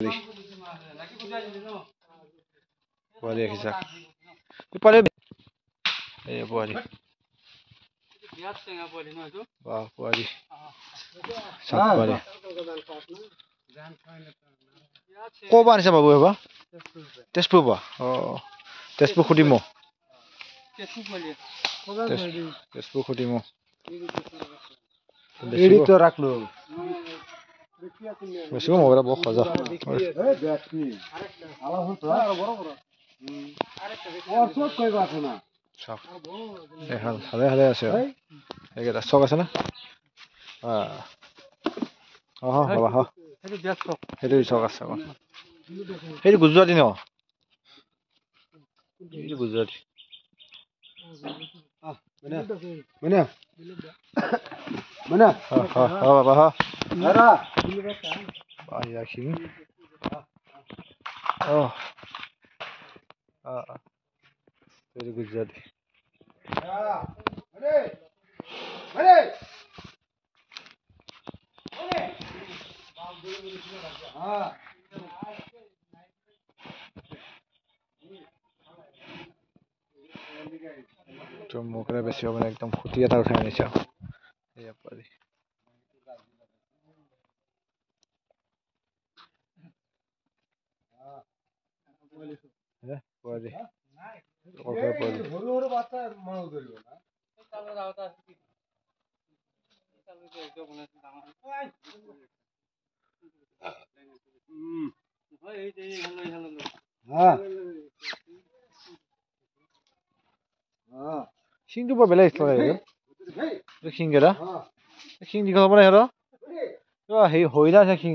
পোৱালি পোৱালি ৰাখিছা পোৱালি এই পোৱালি বাহ পোৱালি চাপ পোৱালি ক'ৰ পৰা আনিছা বাবু এইবাৰ তেজপুৰৰ পৰা অঁ তেজপুৰ খুটিম তেজপুৰ খুটিম ৰাখলো বেছিব মোবাইল বৰ সজা ভালে ভালে আছে এইকেইটা চক আছে না সেইটো চক আছে সেইটো গুজৰাটী ন গুজৰাটী গুজৰাটী মোক বেছি মানে একদম খুটি এটা উঠাই আনিছা পোৱালি শিংটো বৰ বেলেগ শিং কেইটা শিং দীঘল হ'ব নাই সিহঁতৰ হেৰি হৰিণা আছে শিং